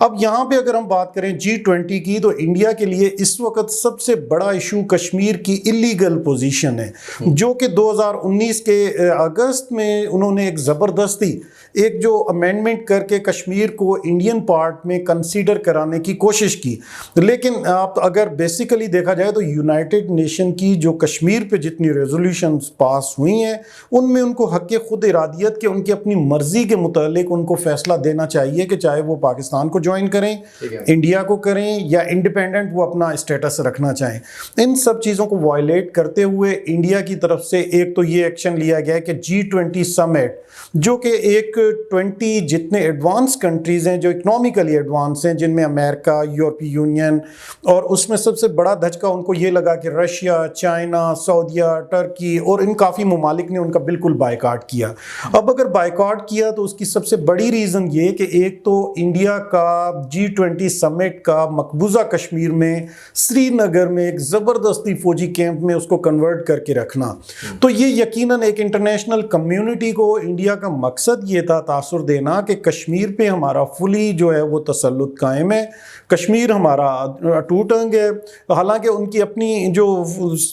اب یہاں پہ اگر ہم بات کریں G20 کی, تو انڈیا کے لیے اس وقت سب سے بڑا ایشو کشمیر کی اللیگل پوزیشن ہے, جو کہ 2019 کے اگست میں انہوں نے ایک زبردستی ایک جو امینڈمنٹ کر کے کشمیر کو انڈین پارٹ میں کنسیڈر کرانے کی کوشش کی. لیکن آپ اگر بیسیکلی دیکھا جائے تو یونائٹڈ نیشن کی جو کشمیر پہ جتنی ریزولوشنز پاس ہوئی ہیں ان میں ان کو حق خود ارادیت کے ان کی اپنی مرضی کے متعلق ان کو فیصلہ دینا چاہیے کہ چاہے وہ پاکستان کو جوائن کریں, انڈیا کو کریں, یا انڈیپینڈنٹ وہ اپنا اسٹیٹس رکھنا چاہیں. ان سب چیزوں کو وائلیٹ کرتے ہوئے انڈیا کی طرف سے ایک تو یہ ایکشن لیا گیا ہے کہ G20 سمٹ, جو کہ ایک 20 جتنے ایڈوانس کنٹریز ہیں جو اکنامکلی ایڈوانس ہیں, جن میں امریکہ, یورپی یونین, اور اس میں سب سے بڑا دھچکا ان کو یہ لگا کہ رشیا, چائنا, سعودیہ, ٹرکی اور ان کافی ممالک نے ان کا بالکل بائیکاٹ کیا. اب اگر بائیکاٹ کیا تو اس کی سب سے بڑی ریزن یہ کہ ایک تو انڈیا کا G20 سمٹ کا مقبوضہ کشمیر میں سری نگر میں ایک زبردستی فوجی کیمپ میں اس کو کنورٹ کر کے رکھنا, تو یہ یقیناً ایک انٹرنیشنل کمیونٹی کو انڈیا کا مقصد یہ تھا تاثر دینا کہ کشمیر پہ ہمارا فلی جو ہے وہ تسلط قائم ہے, کشمیر ہمارا اٹوٹ انگ ہے. حالانکہ ان کی اپنی جو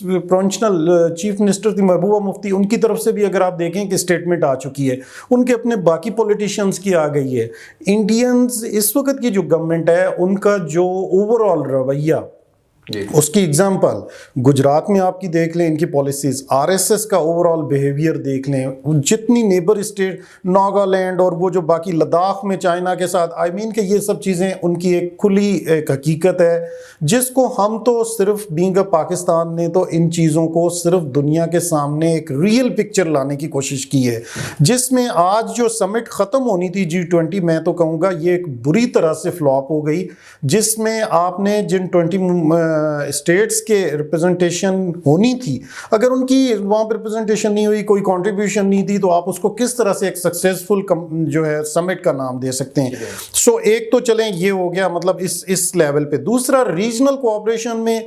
پروونشنل چیف منسٹر تھی محبوبہ مفتی, ان کی طرف سے بھی اگر آپ دیکھیں کہ اسٹیٹمنٹ آ چکی ہے, ان کے اپنے باقی پولیٹیشینز کی آ گئی ہے. انڈینز اس وقت کی جو گورنمنٹ ہے ان کا جو اوور آل رویہ, اس کی اگزامپل گجرات میں آپ کی دیکھ لیں, ان کی پالیسیز, RSS کا اوور آل بیہیویئر دیکھ لیں, جتنی نیبر اسٹیٹ ناگالینڈ اور وہ جو باقی لداخ میں چائنا کے ساتھ, آئی مین کہ یہ سب چیزیں ان کی ایک کھلی ایک حقیقت ہے جس کو ہم تو صرف بینگ اے پاکستان نے تو ان چیزوں کو صرف دنیا کے سامنے ایک ریئل پکچر لانے کی کوشش کی ہے, جس میں آج جو سمٹ ختم ہونی تھی G20, میں تو کہوں گا یہ ایک بری طرح سے فلاپ ہو گئی, جس میں آپ نے جن 20 اسٹیٹس کے ریپرزنٹیشن ہونی تھی, اگر ان کی وہاں پہ ریپرزنٹیشن نہیں ہوئی, کوئی کنٹریبیوشن نہیں تھی, تو آپ اس کو کس طرح سے ایک سکسیسفل جو ہے سمٹ کا نام دے سکتے ہیں. سو ایک تو چلیں یہ ہو گیا مطلب اس لیول پہ. دوسرا ریجنل کوآپریشن میں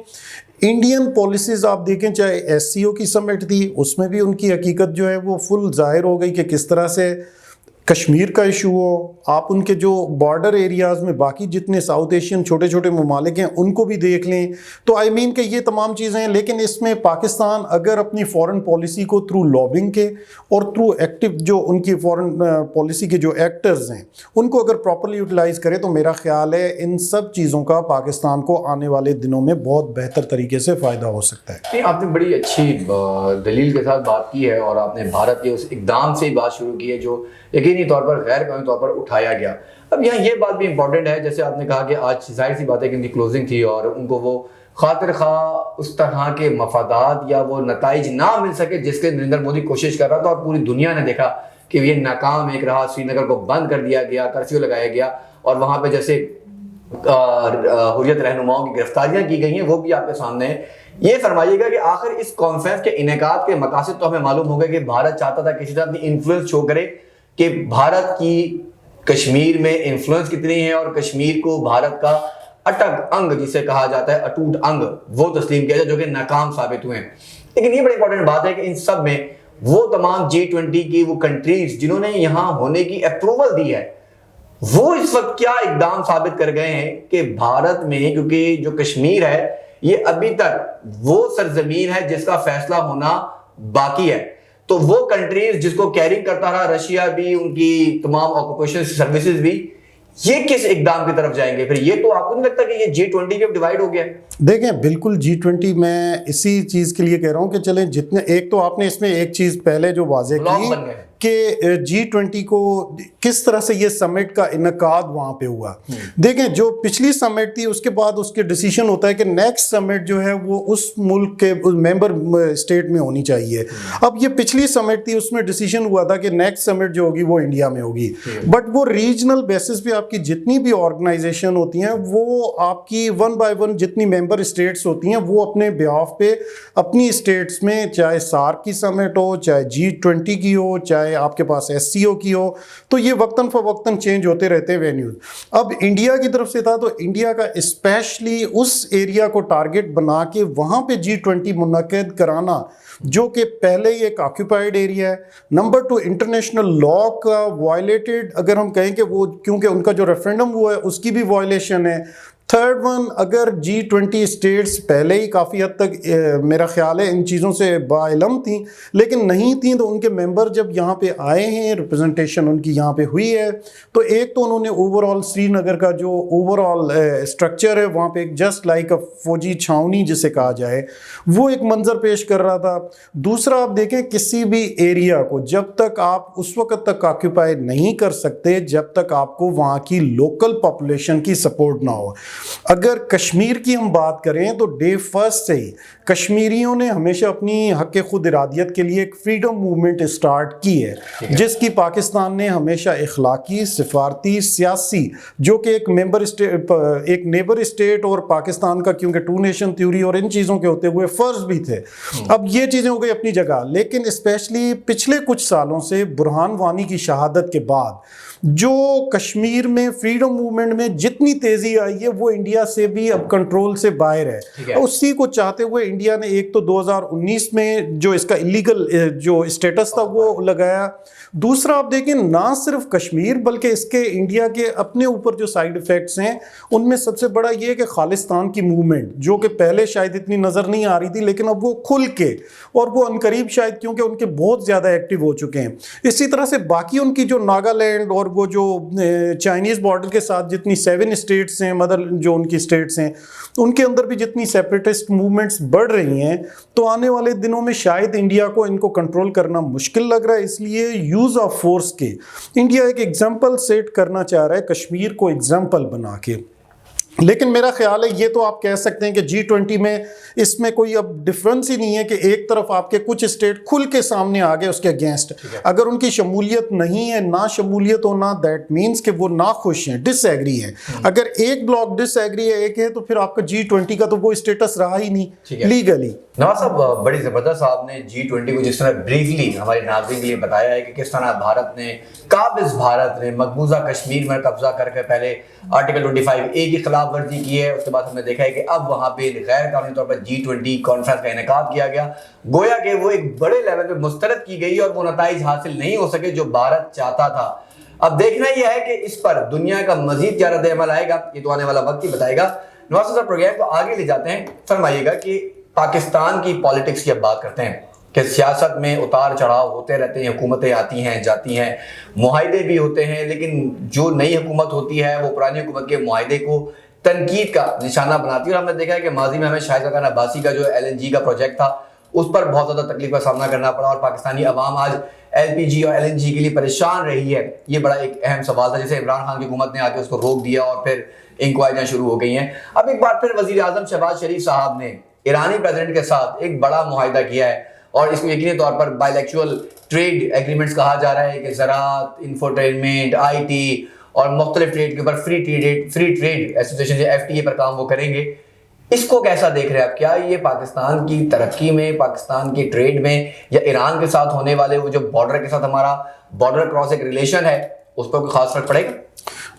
انڈین پالیسیز آپ دیکھیں, چاہے SCO کی سمٹ تھی, اس میں بھی ان کی حقیقت جو ہے وہ فل ظاہر ہو گئی کہ کس طرح سے کشمیر کا ایشو ہو. آپ ان کے جو بارڈر ایریاز میں باقی جتنے ساؤتھ ایشین چھوٹے چھوٹے ممالک ہیں ان کو بھی دیکھ لیں, تو آئی مین کہ یہ تمام چیزیں ہیں. لیکن اس میں پاکستان اگر اپنی فورن پالیسی کو تھرو لابنگ کے اور تھرو ایکٹیو جو ان کی فورن پالیسی کے جو ایکٹرز ہیں ان کو اگر پراپرلی یوٹیلائز کرے, تو میرا خیال ہے ان سب چیزوں کا پاکستان کو آنے والے دنوں میں بہت بہتر طریقے سے فائدہ ہو سکتا ہے. آپ نے بڑی اچھی دلیل کے ساتھ بات کی ہے, اور آپ نے بھارت کے اس اقدام سے ہی بات شروع کی ہے جو یقینی طور پر غیر قانونی طور پر اٹھایا گیا. اب یہاں یہ بات بھی امپورٹنٹ ہے, جیسے آپ نے کہا کہ آج ظاہر سی بات ہے کہ ان کی کلوزنگ تھی اور ان کو وہ خاطر خواہ اس طرح کے مفادات یا وہ نتائج نہ مل سکے جس کے نریندر مودی کوشش کر رہا تھا, اور پوری دنیا نے دیکھا کہ یہ ناکام ایک رہا. سری نگر کو بند کر دیا گیا, کرفیو لگایا گیا, اور وہاں پہ جیسے حریت رہنماؤں کی گرفتاریاں کی گئی ہیں وہ بھی آپ کے سامنے ہے. یہ فرمائیے گا کہ آخر اس کانفرنس کے انعقاد کے مقاصد تو ہمیں معلوم ہو گئے کہ بھارت چاہتا تھا کسی طرح اپنی انفلوئنس شو کرے کہ بھارت کی کشمیر میں انفلوئنس کتنی ہے, اور کشمیر کو بھارت کا اٹک انگ جسے کہا جاتا ہے, اٹوٹ انگ, وہ تسلیم کیا جائے, جو کہ ناکام ثابت ہوئے ہیں. لیکن یہ بڑی امپورٹنٹ بات ہے کہ ان سب میں وہ تمام G20 کی وہ کنٹریز جنہوں نے یہاں ہونے کی اپروول دی ہے, وہ اس وقت کیا اقدام ثابت کر گئے ہیں کہ بھارت میں, کیونکہ جو کشمیر ہے یہ ابھی تک وہ سرزمین ہے جس کا فیصلہ ہونا باقی ہے. تو وہ کنٹریز جس کو کیرنگ کرتا رہا, رشیا بھی, ان کی تمام آکوپیشن سروسز بھی, یہ کس اقدام کی طرف جائیں گے پھر؟ یہ تو آپ کو نہیں لگتا کہ یہ G20 کے ڈیوائڈ ہو گیا ہے؟ دیکھیں بالکل G20 میں اسی چیز کے لیے کہہ رہا ہوں کہ چلیں جتنے, ایک تو آپ نے اس میں ایک چیز پہلے جو واضح کی کہ G20 کو کس طرح سے یہ سمٹ کا انعقاد وہاں پہ ہوا. دیکھیں جو پچھلی سمٹ تھی اس کے بعد اس کے ڈیسیشن ہوتا ہے کہ نیکسٹ سمٹ جو ہے وہ اس ملک کے ممبر اسٹیٹ میں ہونی چاہیے. اب یہ پچھلی سمٹ تھی, اس میں ڈیسیشن ہوا تھا کہ نیکسٹ سمٹ جو ہوگی وہ انڈیا میں ہوگی, بٹ وہ ریجنل بیسس پہ آپ کی جتنی بھی آرگنائزیشن ہوتی ہیں وہ آپ کی ون بائی ون جتنی ممبر اسٹیٹس ہوتی ہیں وہ اپنے بیہاف پہ اپنی اسٹیٹس میں, چاہے SAARC کی سمٹ ہو, چاہے G20 کی ہو, چاہے چاہے آپ کے پاس SCO کی ہو, تو یہ وقتاً فوقتاً چینج ہوتے رہتے وینیوز. اب انڈیا کی طرف سے تھا تو انڈیا کا اسپیشلی اس ایریا کو ٹارگٹ بنا کے وہاں پہ G20 منعقد کرانا, جو کہ پہلے ہی ایک آکیوپائڈ ایریا ہے. نمبر 2, انٹرنیشنل لا کا وائلیٹڈ اگر ہم کہیں کہ وہ, کیونکہ ان کا جو ریفرینڈم ہوا ہے اس کی بھی وائلیشن ہے. تھرڈ ون, اگر G20 اسٹیٹس پہلے ہی کافی حد تک میرا خیال ہے ان چیزوں سے باعلم تھیں, لیکن نہیں تھیں, تو ان کے ممبر جب یہاں پہ آئے ہیں, ریپرزنٹیشن ان کی یہاں پہ ہوئی ہے, تو ایک تو انہوں نے اوور آل سری نگر کا جو اوور آل اسٹرکچر ہے وہاں پہ ایک جسٹ لائک فوجی چھاؤنی جسے کہا جائے, وہ ایک منظر پیش کر رہا تھا. دوسرا, آپ دیکھیں کسی بھی ایریا کو جب تک آپ اس وقت تک آکیوپائی نہیں کر سکتے جب تک آپ کو وہاں کی لوکل پاپولیشن کی سپورٹ نہ ہو. اگر کشمیر کی ہم بات کریں تو ڈے فرسٹ سے ہی کشمیریوں نے ہمیشہ اپنی حق خود ارادیت کے لیے ایک فریڈم موومنٹ اسٹارٹ کی ہے, جس کی پاکستان نے ہمیشہ اخلاقی, سفارتی, سیاسی, جو کہ ایک نیبر اسٹیٹ اور پاکستان کا کیونکہ ٹو نیشن تھیوری اور ان چیزوں کے ہوتے ہوئے فرض بھی تھے. اب یہ چیزیں ہو گئی اپنی جگہ, لیکن اسپیشلی پچھلے کچھ سالوں سے برہان وانی کی شہادت کے بعد جو کشمیر میں فریڈم موومنٹ میں جتنی تیزی آئی ہے وہ انڈیا سے بھی اب کنٹرول سے باہر ہے. اسی کو چاہتے ہوئے انڈیا نے ایک تو 2019 میں جو اس کا الیگل جو اسٹیٹس تھا وہ لگایا. دوسرا, آپ دیکھیں نہ صرف کشمیر بلکہ اس کے انڈیا کے اپنے اوپر جو سائیڈ ایفیکٹس ہیں ان میں سب سے بڑا یہ ہے کہ خالصتان کی موومنٹ, جو کہ پہلے شاید اتنی نظر نہیں آ رہی تھی, لیکن اب وہ کھل کے اور وہ عنقریب شاید کیونکہ ان کے بہت زیادہ ایکٹیو ہو چکے ہیں. اسی طرح سے باقی ان کی جو ناگالینڈ اور وہ جو چائنیز بارڈر کے ساتھ جتنی 7 اسٹیٹس ہیں, مدر جو ان کی اسٹیٹس ہیں, ان کے اندر بھی جتنی سیپریٹسٹ موومنٹس بڑھ رہی ہیں, تو آنے والے دنوں میں شاید انڈیا کو ان کو کنٹرول کرنا مشکل لگ رہا ہے. اس لیے یوز آف فورس کے انڈیا ایک ایگزامپل سیٹ کرنا چاہ رہا ہے کشمیر کو ایگزامپل بنا کے. لیکن میرا خیال ہے یہ تو آپ کہہ سکتے ہیں کہ G20 میں اس میں کوئی اب ڈفرنس ہی نہیں ہے کہ ایک طرف آپ کے کچھ اسٹیٹ کھل کے سامنے آ گئے اس کے اگینسٹ. اگر ان کی شمولیت نہیں ہے, نہ شمولیت ہونا دیٹ مینس کہ وہ ناخوش ہیں, ڈس ایگری ہیں. اگر ایک بلاک ڈس ایگری ہے ایک ہے تو پھر آپ کا G20 کا تو وہ اسٹیٹس رہا ہی نہیں لیگلی. نواز صاحب, بڑی زبردست آپ نے G20 کو جس طرح بریفلی ہمارے ناظرین کے لیے بتایا ہے کہ کس طرح بھارت نے, قابض بھارت نے مقبوضہ کشمیر میں قبضہ کر کے پہلے آرٹیکل 25A کی خلاف ورزی کی ہے. اس کے بعد ہم نے دیکھا ہے کہ اب وہاں پہ غیر قانونی طور پر G20 کانفرنس کا انعقاد کیا گیا, گویا کہ وہ ایک بڑے لیول پہ مسترد کی گئی اور وہ نتائج حاصل نہیں ہو سکے جو بھارت چاہتا تھا. اب دیکھنا یہ ہے کہ اس پر دنیا کا مزید کیا رد عمل آئے گا, یہ تو آنے والا وقت ہی بتائے گا. نواز صاحب, پروگرام کو آگے لے جاتے ہیں. فرمائیے گا کہ پاکستان کی پالیٹکس کی اب بات کرتے ہیں کہ سیاست میں اتار چڑھاؤ ہوتے رہتے ہیں, حکومتیں آتی ہیں جاتی ہیں, معاہدے بھی ہوتے ہیں, لیکن جو نئی حکومت ہوتی ہے وہ پرانی حکومت کے معاہدے کو تنقید کا نشانہ بناتی ہے. اور ہم نے دیکھا ہے کہ ماضی میں ہمیں شاہد خاقان عباسی کا جو LNG کا پروجیکٹ تھا اس پر بہت زیادہ تکلیف کا سامنا کرنا پڑا, اور پاکستانی عوام آج LPG اور LNG کے لیے پریشان رہی ہے. یہ بڑا ایک اہم سوال تھا جسے عمران خان کی حکومت نے آ کے اس کو روک دیا اور پھر انکوائریاں شروع ہو گئی ہیں. اب ایک بار پھر وزیر اعظم شہباز شریف صاحب نے ایرانی پریزیڈنٹ کے ساتھ ایک بڑا معاہدہ کیا ہے, اور اس کو یقینی طور پر بائیلیکچوئل ٹریڈ ایگریمنٹس کہا جا رہا ہے کہ زراعت, انفوٹینمنٹ, IT اور مختلف ٹریڈ کے اوپر فری ٹریڈ ایسوسیشن جو FTA پر کام وہ کریں گے. اس کو کیسا دیکھ رہے ہیں آپ؟ کیا یہ پاکستان کی ترقی میں, پاکستان کی ٹریڈ میں, یا ایران کے ساتھ ہونے والے وہ جو بارڈر کے ساتھ ہمارا بارڈر کراس ایک ریلیشن ہے اس پر کوئی خاص فرق پڑے گا؟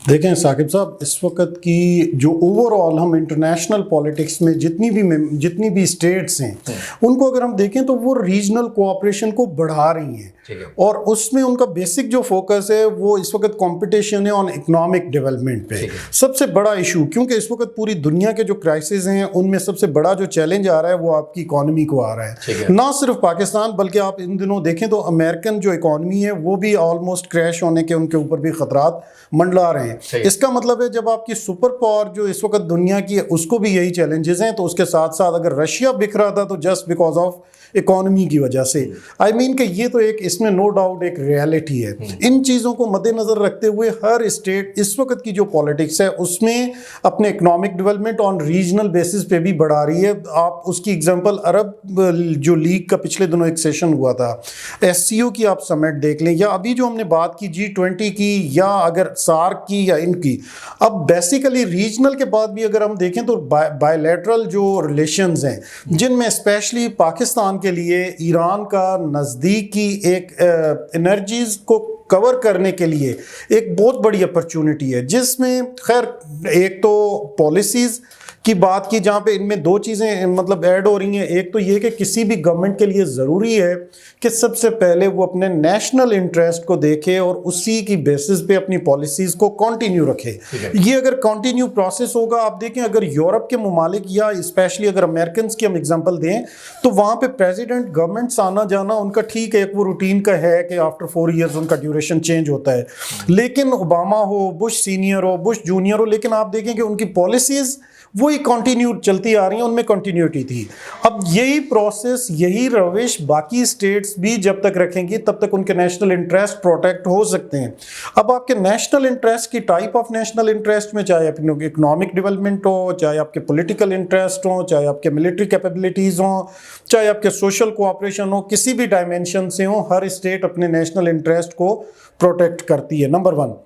دیکھیں ثاقب صاحب, اس وقت کی جو اوور آل ہم انٹرنیشنل پالیٹکس میں جتنی بھی اسٹیٹس ہیں ان کو اگر ہم دیکھیں تو وہ ریجنل کوآپریشن کو بڑھا رہی ہیں, اور اس میں ان کا بیسک جو فوکس ہے وہ اس وقت کمپٹیشن ہے آن اکنامک ڈیولپمنٹ پہ. سب سے بڑا ایشو, کیونکہ اس وقت پوری دنیا کے جو کرائسس ہیں ان میں سب سے بڑا جو چیلنج آ رہا ہے وہ آپ کی اکانومی کو آ رہا ہے. نہ صرف پاکستان بلکہ آپ ان دنوں دیکھیں تو امریکن جو اکانومی ہے وہ بھی آلموسٹ کریش ہونے کے ان کے اوپر بھی خطرات منڈلا رہے ہیں. اس کا مطلب ہے جب آپ کی سپر پاور جو اس وقت دنیا کی ہے اس کو بھی یہی چیلنجز ہیں, تو اس کے ساتھ ساتھ اگر رشیا بکھ رہا تھا تو جسٹ بیکاز آف اکانومی کی وجہ سے. آئی مین کہ یہ تو ایک اس میں نو ڈاؤٹ ایک ریالٹی ہے. ان چیزوں کو مد نظر رکھتے ہوئے ہر اسٹیٹ اس وقت کی جو پالیٹکس ہے اس میں اپنے اکنامک ڈیولپمنٹ آن ریجنل بیسس پہ بھی بڑھا رہی ہے. آپ اس کی ایگزامپل عرب جو لیگ کا پچھلے دنوں ایک سیشن ہوا تھا, SCO کی آپ سمٹ دیکھ لیں, یا ابھی جو ہم نے بات کی G20 کی, یا اگر سارک کی کی یا ان کی. اب بیسیکلی ریجنل کے بعد بھی اگر ہم دیکھیں تو بائیلیٹرل جو ریلیشنز ہیں جن میں اسپیشلی پاکستان کے لیے ایران کا نزدیکی ایک انرجیز کو کور کرنے کے لیے ایک بہت بڑی اپرچونٹی ہے، جس میں خیر ایک تو پالیسیز کی بات کی جہاں پہ ان میں دو چیزیں مطلب ایڈ ہو رہی ہیں. ایک تو یہ کہ کسی بھی گورنمنٹ کے لیے ضروری ہے کہ سب سے پہلے وہ اپنے نیشنل انٹرسٹ کو دیکھے اور اسی کی بیسس پہ اپنی پالیسیز کو کنٹینیو رکھے. یہ اگر کنٹینیو پروسیس ہوگا، آپ دیکھیں اگر یورپ کے ممالک یا اسپیشلی اگر امریکنس کی ہم اگزامپل دیں تو وہاں پہ پریزیڈنٹ گورنمنٹس آنا جانا ان کا ٹھیک ہے، ایک وہ روٹین کا ہے کہ آفٹر 4 ایئرز ان کا ڈیوریشن چینج ہوتا ہے. لیکن اوباما ہو، بش سینئر ہو، بش جونیئر ہو، لیکن آپ دیکھیں کہ ان کی پالیسیز وہی کنٹینیو چلتی آ رہی ہیں، ان میں کنٹینیوٹی تھی. اب یہی پروسیس، یہی روش باقی اسٹیٹس بھی جب تک رکھیں گی تب تک ان کے نیشنل انٹرسٹ پروٹیکٹ ہو سکتے ہیں. اب آپ کے نیشنل انٹرسٹ کی ٹائپ آف نیشنل انٹرسٹ میں چاہے اکنامک ڈیولپمنٹ ہو، چاہے آپ کے پولیٹیکل انٹرسٹ ہوں، چاہے آپ کے ملٹری کیپیبلٹیز ہوں، چاہے آپ کے سوشل کوآپریشن ہو، کسی بھی ڈائمینشن سے ہوں، ہر اسٹیٹ اپنے نیشنل انٹرسٹ کو پروٹیکٹ کرتی ہے. نمبر 1.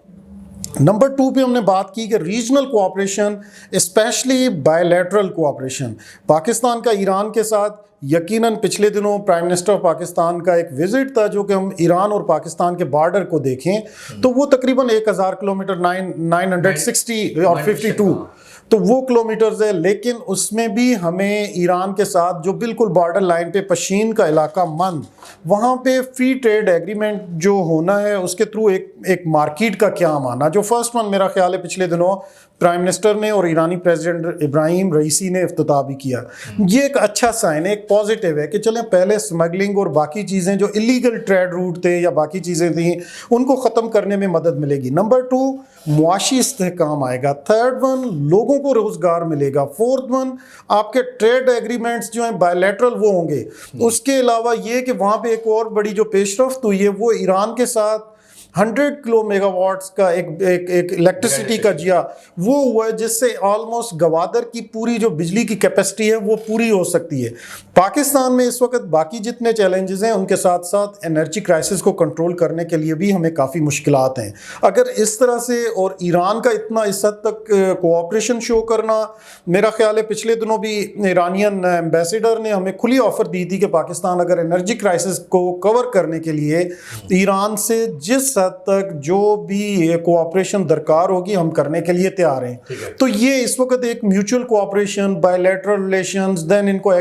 نمبر 2 پہ ہم نے بات کی کہ regional cooperation especially bilateral cooperation. Pakistan کا ایران کے ساتھ یقیناً پچھلے دنوں پرائم منسٹر آف پاکستان کا ایک وزٹ تھا، جو کہ ہم ایران اور پاکستان کے بارڈر کو دیکھیں تو وہ تقریباً 1000 کلومیٹر 960 اور 52 تو وہ کلومیٹرز ہے. لیکن اس میں بھی ہمیں ایران کے ساتھ جو بالکل بارڈر لائن پہ پشین کا علاقہ مند، وہاں پہ فری ٹریڈ ایگریمنٹ جو ہونا ہے اس کے تھرو ایک مارکیٹ کا قیام آنا، جو فرسٹ ون میرا خیال ہے پچھلے دنوں پرائم منسٹر نے اور ایرانی پریزیڈنٹ ابراہیم رئیسی نے افتتاح بھی کیا. یہ ایک اچھا سائن ہے، ایک پازیٹیو ہے کہ چلیں پہلے اسمگلنگ اور باقی چیزیں جو ایلیگل ٹریڈ روٹ تھے یا باقی چیزیں تھیں ان کو ختم کرنے میں مدد ملے گی. نمبر 2 معاشی استحکام آئے گا. 3rd ون لوگوں کو روزگار ملے گا. 4th ون آپ کے ٹریڈ ایگریمنٹس جو ہیں بائیلیٹرل وہ ہوں گے. اس کے علاوہ یہ کہ وہاں پہ ایک اور بڑی جو پیش رفت ہوئی ہے وہ ایران کے ساتھ 100 کلو میگا واٹس کا ایک الیکٹریسٹی کا جیا وہ ہوا ہے، جس سے آلموسٹ گوادر کی پوری جو بجلی کی کیپیسٹی ہے وہ پوری ہو سکتی ہے. پاکستان میں اس وقت باقی جتنے چیلنجز ہیں ان کے ساتھ ساتھ انرجی کرائسس کو کنٹرول کرنے کے لیے بھی ہمیں کافی مشکلات ہیں. اگر اس طرح سے اور ایران کا اتنا اس حد تک کوآپریشن شو کرنا، میرا خیال ہے پچھلے دنوں بھی ایرانین ایمبیسیڈر نے ہمیں کھلی آفر دی تھی کہ پاکستان اگر انرجی کرائسس کو کور کرنے کے لیے ایران سے جس حد تک جو بھی کوآپریشن درکار ہوگی ہم کرنے کے لیے تیار ہیں. تو یہ اس وقت ایک میوچل کوآپریشن، بائیلیٹرل ریلیشنز، دین ان کو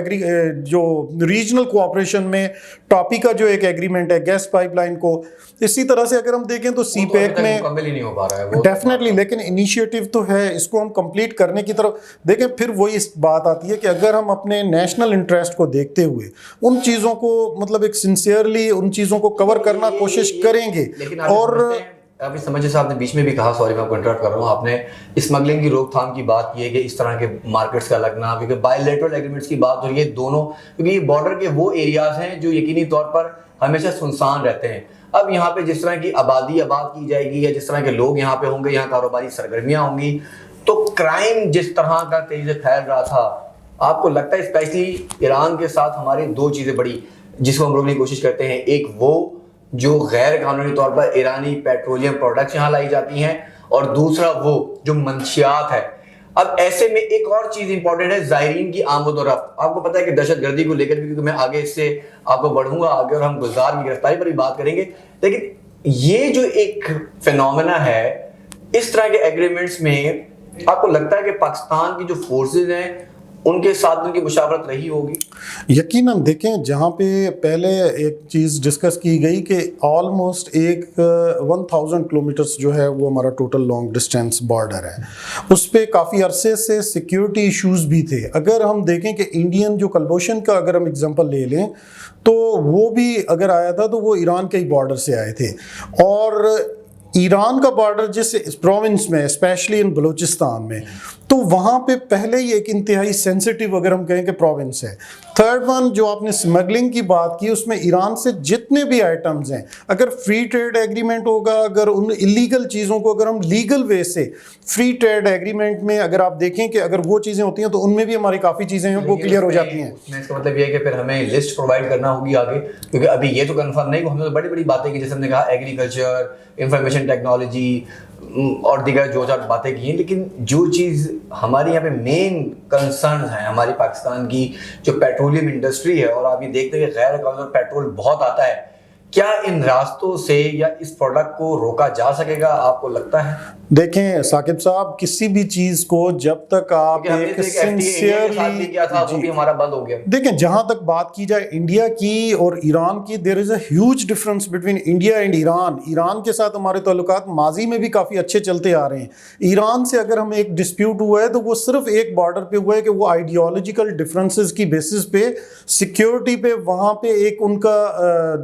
جو ریجنل کوآپریشن میں ٹاپی کا جو ایک ایگریمنٹ ہے گیس پائپ لائن کو، اسی طرح سے اگر ہم دیکھیں تو سی پیک میں ڈیفینیٹلی، لیکن انیشیٹو تو ہے، اس کو ہم کمپلیٹ کرنے کی طرف دیکھیں. پھر وہی بات آتی ہے کہ اگر ہم اپنے نیشنل انٹرسٹ کو دیکھتے ہوئے ان چیزوں کو مطلب ایک سنسیئرلی ان چیزوں کو کور کرنا کوشش کریں گے. اور ابھی سمجھے صاحب نے بیچ میں بھی کہا، سوری میں آپ کو انٹرپٹ کر رہا ہوں، آپ نے اسمگلنگ کی روک تھام کی بات کی ہے کہ اس طرح کے مارکیٹس کا لگنا، کیونکہ بائیلیٹرل ایگریمنٹس کی بات ہو رہی ہے دونوں، کیونکہ یہ بارڈر کے وہ ایریاز ہیں جو یقینی طور پر ہمیشہ سنسان رہتے ہیں. اب یہاں پہ جس طرح کی آبادی آباد کی جائے گی یا جس طرح کے لوگ یہاں پہ ہوں گے، یہاں کاروباری سرگرمیاں ہوں گی، تو کرائم جس طرح کا تیزی سے پھیل رہا تھا، آپ کو لگتا ہے اسپیشلی ایران کے ساتھ ہماری دو چیزیں بڑی جس کو ہم روکنے کی کوشش کرتے ہیں، ایک وہ جو غیر قانونی طور پر ایرانی پیٹرولیم پروڈکٹس یہاں لائی جاتی ہیں، اور دوسرا وہ جو منشیات ہے. اب ایسے میں ایک اور چیز امپورٹنٹ ہے، زائرین کی آمد و رفت. آپ کو پتہ ہے کہ دہشت گردی کو لے کر بھی، کیونکہ میں آگے اس سے آپ کو بڑھوں گا آگے اور ہم گلزار کی گرفتاری پر بھی بات کریں گے، لیکن یہ جو ایک فینومینا ہے اس طرح کے ایگریمنٹس میں، آپ کو لگتا ہے کہ پاکستان کی جو فورسز ہیں ان کے ساتھ ان کی مشاورت رہی ہوگی؟ یقیناً دیکھیں، جہاں پہ پہلے ایک چیز ڈسکس کی گئی کہ آلموسٹ 1000 کلومیٹرز جو ہے وہ ہمارا ٹوٹل لانگ ڈسٹینس بارڈر ہے، اس پہ کافی عرصے سے سیکیورٹی ایشوز بھی تھے. اگر ہم دیکھیں کہ انڈین جو کلبوشن کا اگر ہم اگزامپل لے لیں تو وہ بھی اگر آیا تھا تو وہ ایران کے ہی بارڈر سے آئے تھے. اور ایران کا بارڈر جس پروونس میں اسپیشلی ان بلوچستان میں، تو وہاں پہ پہلے ہی ایک انتہائی سینسٹیو اگر ہم کہیں کہ پروونس ہے. 3rd ون جو آپ نے اسمگلنگ کی بات کی، اس میں ایران سے جتنے بھی آئٹمز ہیں، اگر فری ٹریڈ ایگریمنٹ ہوگا، اگر ان ایلیگل چیزوں کو اگر ہم لیگل وے سے فری ٹریڈ ایگریمنٹ میں اگر آپ دیکھیں کہ اگر وہ چیزیں ہوتی ہیں تو ان میں بھی ہماری کافی چیزیں ہیں وہ کلیئر ہو جاتی ہیں. اس کا مطلب یہ ہے کہ پھر ہمیں لسٹ پرووائڈ کرنا ہوگی آگے، کیونکہ ابھی یہ تو کنفرم نہیں، ہم نے بڑی بڑی باتیں کی جیسے ہم نے کہا ایگریکلچر، انفارمیشن ٹیکنالوجی، اور دیگر جو چار باتیں کی ہیں، لیکن جو چیز ہمارے یہاں پہ مین کنسرنز ہیں ہماری پاکستان کی جو پیٹرولیم انڈسٹری ہے، اور آپ یہ دیکھتے ہیں کہ غیر قانونی پیٹرول بہت آتا ہے، کیا ان راستوں سے یا اس پروڈکٹ کو روکا جا سکے گا آپ کو لگتا ہے؟ دیکھیں ثاقب صاحب، کسی بھی چیز کو جب تک آپ ایک سنسیئرلی ہمارا بند ہو گیا. دیکھیں، جہاں تک بات کی جائے انڈیا کی اور ایران کی، there is a huge difference between India and Iran. Iran کے ساتھ ہمارے تعلقات ماضی میں بھی کافی اچھے چلتے آ رہے ہیں. ایران سے اگر ہمیں ایک ڈسپیوٹ ہوا ہے تو وہ صرف ایک بارڈر پہ ہوا ہے کہ وہ آئیڈیالوجیکل ڈفرینسز کی بیسس پہ سیکیورٹی پہ وہاں پہ ایک ان کا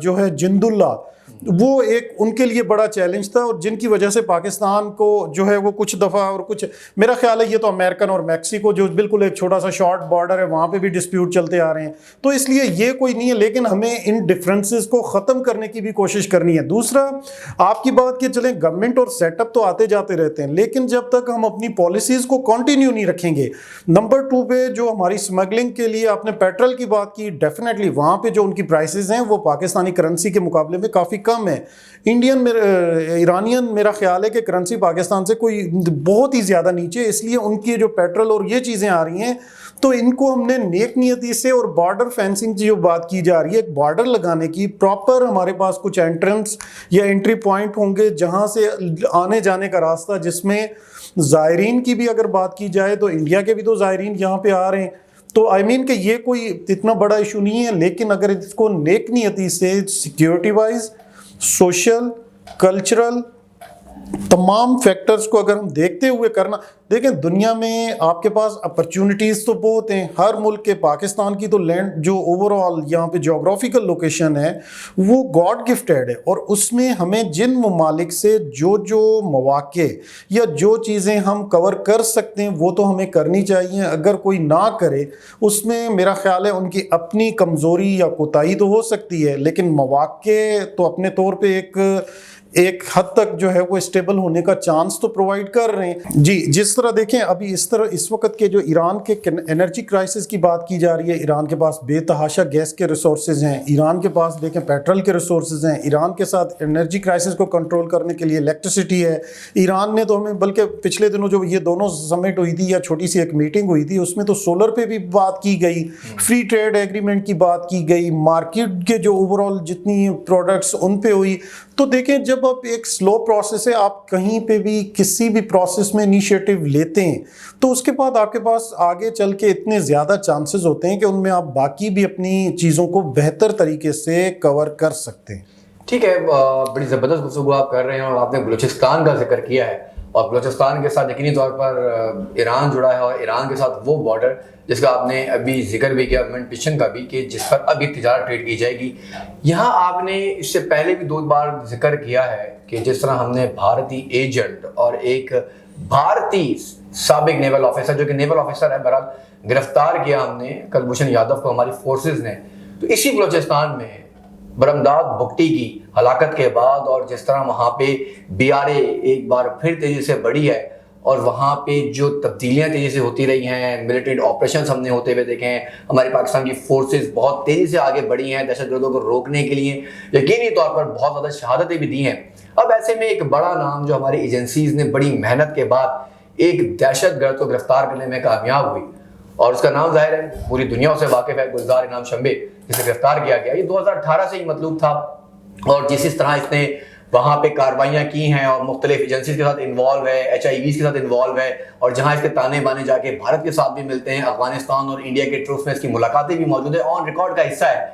جو ہے جند اللہ، وہ ایک ان کے لیے بڑا چیلنج تھا، اور جن کی وجہ سے پاکستان کو جو ہے وہ کچھ دفعہ اور کچھ، میرا خیال ہے یہ تو امریکن اور میکسیکو جو بالکل ایک چھوٹا سا شارٹ بارڈر ہے وہاں پہ بھی ڈسپیوٹ چلتے آ رہے ہیں، تو اس لیے یہ کوئی نہیں ہے. لیکن ہمیں ان ڈفرینسز کو ختم کرنے کی بھی کوشش کرنی ہے. دوسرا، آپ کی بات کہ چلیں گورنمنٹ اور سیٹ اپ تو آتے جاتے رہتے ہیں، لیکن جب تک ہم اپنی پالیسیز کو کنٹینیو نہیں رکھیں گے. نمبر 2 پہ جو ہماری اسمگلنگ کے لیے آپ نے پیٹرول کی بات کی، ڈیفینیٹلی وہاں پہ جو ان کی پرائسز ہیں وہ پاکستانی کرنسی کے مقابلے میں کافی کم ہے. ایرانین میرا خیال ہے کہ کرنسی پاکستان سے کوئی بہت ہی زیادہ نیچے، اس لیے ان کی جو پیٹرول اور یہ چیزیں آ رہی ہیں تو ان کو ہم نے نیک نیتی سے، اور بارڈر فینسنگ کی جو بات کی جا رہی ہے، ایک بارڈر لگانے کی، پراپر ہمارے پاس کچھ انٹرنس یا انٹری پوائنٹ ہوں گے جہاں سے آنے جانے کا راستہ، جس میں زائرین کی بھی اگر بات کی جائے تو انڈیا کے بھی تو زائرین یہاں پہ آ رہے ہیں. تو آئی مین کہ یہ کوئی اتنا بڑا ایشو نہیں ہے، لیکن اگر اس کو نیک نیتی سے سیکیورٹی وائز، سوشل، کلچرل، تمام فیکٹرز کو اگر ہم دیکھتے ہوئے کرنا. دیکھیں دنیا میں آپ کے پاس اپرچونٹیز تو بہت ہیں ہر ملک کے. پاکستان کی تو لینڈ جو اوور آل یہاں پہ جغرافیکل لوکیشن ہے وہ گاڈ گفٹیڈ ہے، اور اس میں ہمیں جن ممالک سے جو مواقع یا جو چیزیں ہم کور کر سکتے ہیں وہ تو ہمیں کرنی چاہیے. اگر کوئی نہ کرے اس میں میرا خیال ہے ان کی اپنی کمزوری یا کوتاہی تو ہو سکتی ہے، لیکن مواقع تو اپنے طور پہ ایک حد تک جو ہے وہ اسٹیبل ہونے کا چانس تو پرووائڈ کر رہے ہیں. جی، جس طرح دیکھیں ابھی اس وقت کے جو ایران کے انرجی کرائسس کی بات کی جا رہی ہے، ایران کے پاس بے تحاشا گیس کے ریسورسز ہیں، ایران کے پاس دیکھیں پیٹرول کے ریسورسز ہیں، ایران کے ساتھ انرجی کرائسس کو کنٹرول کرنے کے لیے الیکٹریسٹی ہے. ایران نے تو ہمیں بلکہ پچھلے دنوں جو یہ دونوں سمٹ ہوئی تھی یا چھوٹی سی ایک میٹنگ ہوئی تھی، اس میں تو سولر پہ بھی بات کی گئی، فری ٹریڈ ایگریمنٹ کی بات کی گئی، مارکیٹ کے جو اوور آل جتنی پروڈکٹس ان پہ ہوئی. تو دیکھیں جب آپ ایک سلو پروسیس ہے، آپ کہیں پہ بھی کسی بھی پروسیس میں انیشیٹو لیتے ہیں تو اس کے بعد آپ کے پاس آگے چل کے اتنے زیادہ چانسز ہوتے ہیں کہ ان میں آپ باقی بھی اپنی چیزوں کو بہتر طریقے سے کور کر سکتے ہیں. ٹھیک ہے، بڑی زبردست گفتگو آپ کر رہے ہیں، اور آپ نے بلوچستان کا ذکر کیا ہے، اور بلوچستان کے ساتھ یقینی طور پر ایران جڑا ہے، اور ایران کے ساتھ وہ بارڈر جس کا آپ نے ابھی ذکر بھی کیا منٹیشن کا بھی، کہ جس پر ابھی تجارت ٹریڈ کی جائے گی. یہاں آپ نے اس سے پہلے بھی 2 بار ذکر کیا ہے کہ جس طرح ہم نے بھارتی ایجنٹ اور ایک بھارتی سابق نیول آفیسر، جو کہ نیول آفیسر ہے بہرحال، گرفتار کیا ہم نے کلبھوشن یادو کو ہماری فورسز نے. تو اسی بلوچستان میں برمداد بگٹی کی ہلاکت کے بعد، اور جس طرح وہاں پہ BRA ایک بار پھر تیزی سے بڑھی ہے، اور وہاں پہ جو تبدیلیاں تیزی سے ہوتی رہی ہیں، ملٹری آپریشنز ہم نے ہوتے ہوئے دیکھے ہیں، ہماری پاکستان کی فورسز بہت تیزی سے آگے بڑھی ہیں دہشت گردوں کو روکنے کے لیے، یقینی طور پر بہت زیادہ شہادتیں بھی دی ہیں. اب ایسے میں ایک بڑا نام جو ہماری ایجنسیز نے بڑی محنت کے بعد ایک دہشت گرد کو گرفتار کرنے میں کامیاب ہوئی، اور اس کا نام ظاہر ہے پوری دنیا اسے واقف ہے، گلزار انعام شمبے، جسے گرفتار کیا گیا. یہ 2018 سے ہی مطلوب تھا، اور جس طرح اس نے وہاں پہ کاروائیاں کی ہیں اور مختلف ایجنسیز کے ساتھ انوالو ہے، HIVs کے ساتھ انوالو ہے، اور جہاں اس کے تانے بانے جا کے بھارت کے ساتھ بھی ملتے ہیں، افغانستان اور انڈیا کے ٹروپس میں اس کی ملاقاتیں بھی موجود ہیں، آن ریکارڈ کا حصہ ہے.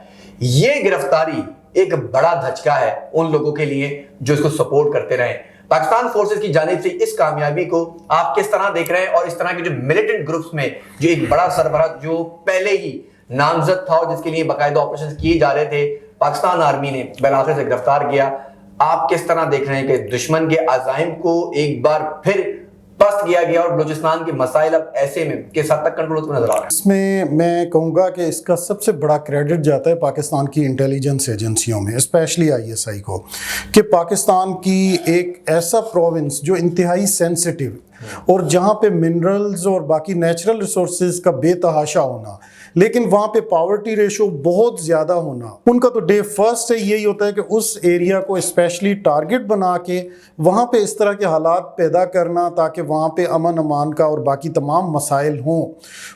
یہ گرفتاری ایک بڑا دھچکا ہے ان لوگوں کے لیے جو اس کو سپورٹ کرتے رہے. پاکستان فورسز کی جانب سے اس کامیابی کو آپ کس طرح دیکھ رہے ہیں، اور اس طرح کے جو ملیٹنٹ گروپس میں جو ایک بڑا سربراہ جو پہلے ہی نامزد تھا اور جس کے لیے باقاعدہ آپریشن کیے جا رہے تھے، پاکستان آرمی نے بالآخر سے گرفتار کیا، آپ کس طرح دیکھ رہے ہیں کہ دشمن کے عزائم کو ایک بار پھر پست کیا گیا اور بلوچستان کے مسائل اب ایسے میں کس حد تک کنٹرول ہوتے نظر آ رہے ہیں؟ اس میں میں کہوں گا کہ اس کا سب سے بڑا کریڈٹ جاتا ہے پاکستان کی انٹیلیجنس ایجنسیوں میں، اسپیشلی ISI کو، کہ پاکستان کی ایک ایسا پروونس جو انتہائی سینسٹیو اور جہاں پہ منرلز اور باقی نیچرل ریسورسز کا بے تحاشا ہونا، لیکن وہاں پہ پاورٹی ریشو بہت زیادہ ہونا، ان کا تو ڈے فرسٹ سے یہی ہوتا ہے کہ اس ایریا کو اسپیشلی ٹارگٹ بنا کے وہاں پہ اس طرح کے حالات پیدا کرنا تاکہ وہاں پہ امن امان کا اور باقی تمام مسائل ہوں.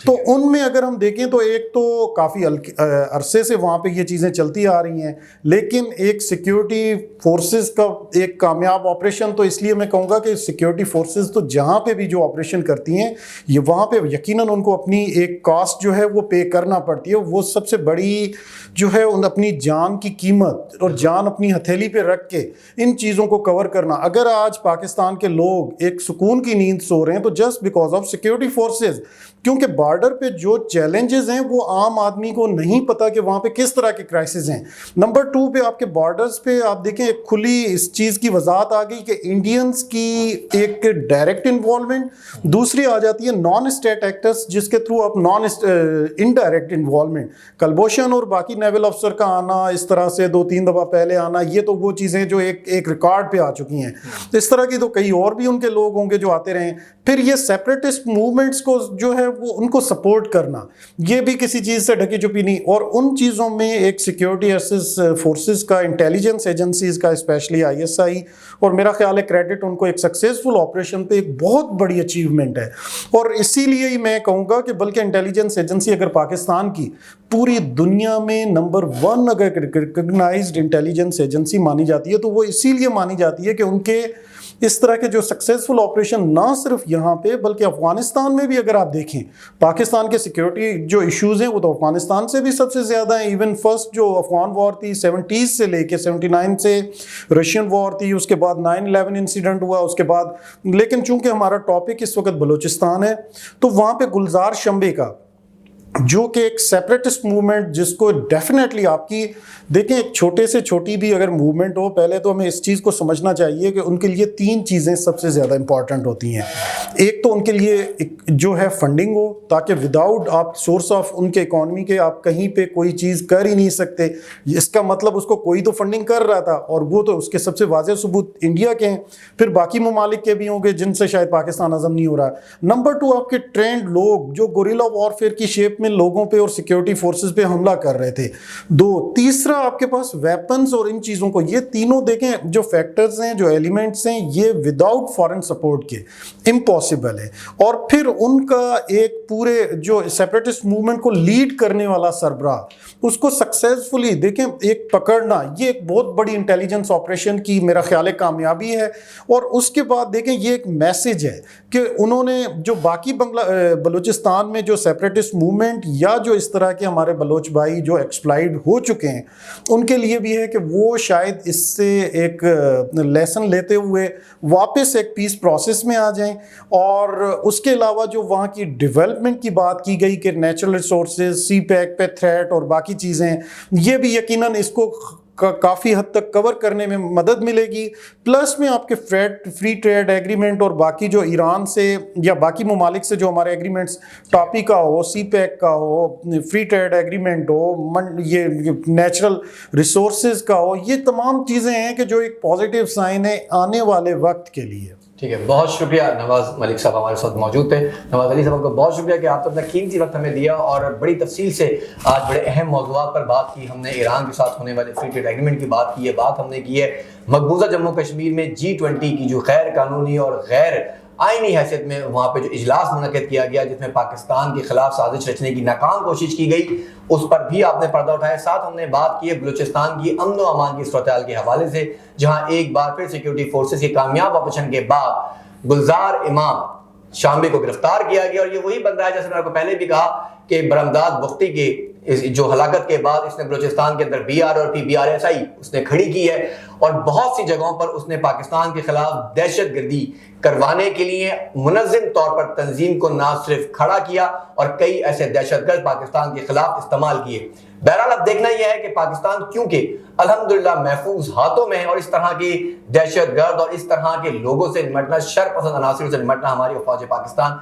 تو ان میں اگر ہم دیکھیں تو ایک تو کافی عرصے سے وہاں پہ یہ چیزیں چلتی آ رہی ہیں، لیکن ایک سیکیورٹی فورسز کا ایک کامیاب آپریشن، تو اس لیے میں کہوں گا کہ سیکیورٹی فورسز تو جہاں پہ بھی جو آپریشن کرتی ہیں یہ وہاں پہ یقیناً ان کو اپنی ایک کاسٹ جو ہے وہ پے کرنا پڑتی ہے. وہ سب سے بڑی جو ہے ان اپنی جان کی قیمت اور جان اپنی ہتھیلی پہ رکھ کے ان چیزوں کو کور کرنا. اگر آج پاکستان کے لوگ ایک سکون کی نیند سو رہے ہیں تو just because of security forces, کیونکہ بارڈر پہ جو چیلنجز ہیں وہ عام آدمی کو نہیں پتا کہ وہاں پہ کس طرح کے کرائسز ہیں. نمبر 2 پہ آپ کے بارڈرز پہ آپ دیکھیں ایک کھلی اس چیز کی وضاحت آ گئی کہ انڈینز کی ایک ڈائریکٹ انوالومنٹ، دوسری آ جاتی ہے نان اسٹیٹ ایکٹرز جس کے تھرو آپ انڈائریکٹ انوالومنٹ، کلبھوشن اور باقی نیول افسر کا آنا اس طرح سے 2-3 دفعہ پہلے آنا، یہ تو وہ چیزیں جو ایک ریکارڈ پہ آ چکی ہیں. اس طرح کی تو کئی اور بھی ان کے لوگ ہوں گے جو آتے رہیں. پھر یہ سیپریٹسٹ موومنٹس کو جو ہے وہ ان کو سپورٹ کرنا، یہ بھی کسی چیز سے ڈھکی چھپی نہیں. اور ان چیزوں میں ایک سیکیورٹی فورسز کا، انٹیلیجنس ایجنسیز کا، اسپیشلی ISI، اور میرا خیال ہے کریڈٹ ان کو ایک سکسیزفل آپریشن پہ ایک بہت بڑی اچیومنٹ ہے. اور اسی لیے ہی میں کہوں گا کہ بلکہ انٹیلیجنس ایجنسی اگر پاکستان کی پوری دنیا میں نمبر 1 اگر ریکگنائزڈ انٹیلیجنس ایجنسی مانی جاتی ہے تو وہ اسی لیے مانی جاتی ہے کہ ان کے اس طرح کے جو سکسیزفل آپریشن نہ صرف یہاں پہ بلکہ افغانستان میں بھی اگر آپ دیکھیں، پاکستان کے سیکیورٹی جو ایشوز ہیں وہ تو افغانستان سے بھی سب سے زیادہ ہیں. ایون فرسٹ جو افغان وار تھی 70s سے لے کے 79 سے رشین وار تھی، اس کے بعد 9/11 انسیڈنٹ ہوا، اس کے بعد، لیکن چونکہ ہمارا ٹاپک اس وقت بلوچستان ہے تو وہاں پہ گلزار شمبے کا جو کہ ایک سیپریٹسٹ موومنٹ جس کو ڈیفینیٹلی آپ کی دیکھیں ایک چھوٹے سے چھوٹی بھی اگر موومنٹ ہو، پہلے تو ہمیں اس چیز کو سمجھنا چاہیے کہ ان کے لیے 3 چیزیں سب سے زیادہ امپورٹنٹ ہوتی ہیں. ایک تو ان کے لیے جو ہے فنڈنگ ہو، تاکہ وداؤٹ آپ سورس آف ان کے اکانومی کے آپ کہیں پہ کوئی چیز کر ہی نہیں سکتے. اس کا مطلب اس کو کوئی تو فنڈنگ کر رہا تھا، اور وہ تو اس کے سب سے واضح ثبوت انڈیا کے ہیں، پھر باقی ممالک کے بھی ہوں گے جن سے شاید پاکستان ہضم نہیں ہو رہا. نمبر 2 آپ کے ٹرینڈ لوگ جو گوریلا وارفیئر کی شیپ میں لوگوں پہ اور سیکیورٹی فورسز پہ حملہ کر رہے تھے. 2 تیسرا آپ کے پاس ویپنز اور ان چیزوں کو، یہ تینوں دیکھیں جو فیکٹرز ہیں، جو ایلیمنٹس ہیں، یہ وداؤٹ فارن سپورٹ کے امپاسبل ہے. اور پھر ان کا ایک پورے جو سیپریٹسٹ موومنٹ کو لیڈ کرنے والا سربراہ، اس کو سکسیزفلی دیکھیں ایک پکڑنا، یہ ایک بہت بڑی انٹیلیجنس آپریشن کی میرا خیال ہے کامیابی ہے. اور اس کے بعد دیکھیں یہ ایک میسج ہے کہ انہوں نے جو باقی بلوچستان میں جو سیپریٹسٹ موومنٹ یا جو اس طرح کے ہمارے بلوچ بھائی جو ایکسپلائڈ ہو چکے ہیں، ان کے لیے بھی ہے کہ وہ شاید اس سے ایک لیسن لیتے ہوئے واپس ایک پیس پروسیس میں آ جائیں. اور اس کے علاوہ جو وہاں کی ڈیولپمنٹ کی بات کی گئی کہ نیچرل ریسورسز، سی پیک پہ تھریٹ اور باقی چیزیں، یہ بھی یقیناً اس کو کافی حد تک کور کرنے میں مدد ملے گی. پلس میں آپ کے فری ٹریڈ ایگریمنٹ اور باقی جو ایران سے یا باقی ممالک سے جو ہمارے ایگریمنٹس ٹاپی کا ہو، سی پیک کا ہو، فری ٹریڈ ایگریمنٹ ہو، یہ نیچرل ریسورسز کا ہو، یہ تمام چیزیں ہیں کہ جو ایک پازیٹیو سائن ہے آنے والے وقت کے لیے. ٹھیک ہے، بہت شکریہ. نواز ملک صاحب ہمارے ساتھ موجود تھے. نواز علی صاحب کو بہت شکریہ کہ آپ نے اپنا قیمتی وقت ہمیں دیا اور بڑی تفصیل سے آج بڑے اہم موضوعات پر بات کی. ہم نے ایران کے ساتھ ہونے والے فری ٹریڈ ایگریمنٹ کی بات کی ہے، بات ہم نے کی ہے مقبوضہ جموں کشمیر میں G20 کی جو غیر قانونی اور غیر آئینی حیثیت میں وہاں پہ جو اجلاس منعقد کیا گیا جس میں پاکستان کے خلاف سازش رچنے کی ناکام کوشش کی گئی، اس پر بھی آپ نے پردہ اٹھایا. ساتھ ہم نے بات کی ہے بلوچستان کی امن و امان کی صورتحال کے حوالے سے، جہاں ایک بار پھر سیکیورٹی فورسز کے کامیاب آپریشن کے بعد گلزار امام شامبی کو گرفتار کیا گیا. اور یہ وہی بندہ ہے جیسے میں نے آپ کو پہلے بھی کہا کہ برمداد بختی کے جو ہلاکت کے بعد اس نے بلوچستان کے اندر BR اور PBRSI اس نے کھڑی کی ہے، اور بہت سی جگہوں پر اس نے پاکستان کے خلاف دہشت گردی کروانے کے لیے منظم طور پر تنظیم کو نہ صرف کھڑا کیا اور کئی ایسے دہشت گرد پاکستان کے خلاف استعمال کیے. بہرحال اب دیکھنا یہ ہے کہ پاکستان کیونکہ الحمدللہ محفوظ ہاتھوں میں ہے، اور اس طرح کی دہشت گرد اور اس طرح کے لوگوں سے نمٹنا، شر پسند عناصر سے نمٹنا ہماری فوج پاکستان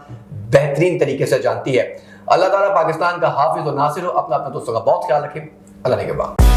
بہترین طریقے سے جانتی ہے. اللہ تعالیٰ پاکستان کا حافظ و ناصر ہو. اپنا دوستوں کا بہت خیال رکھیں. اللہ نگہبان.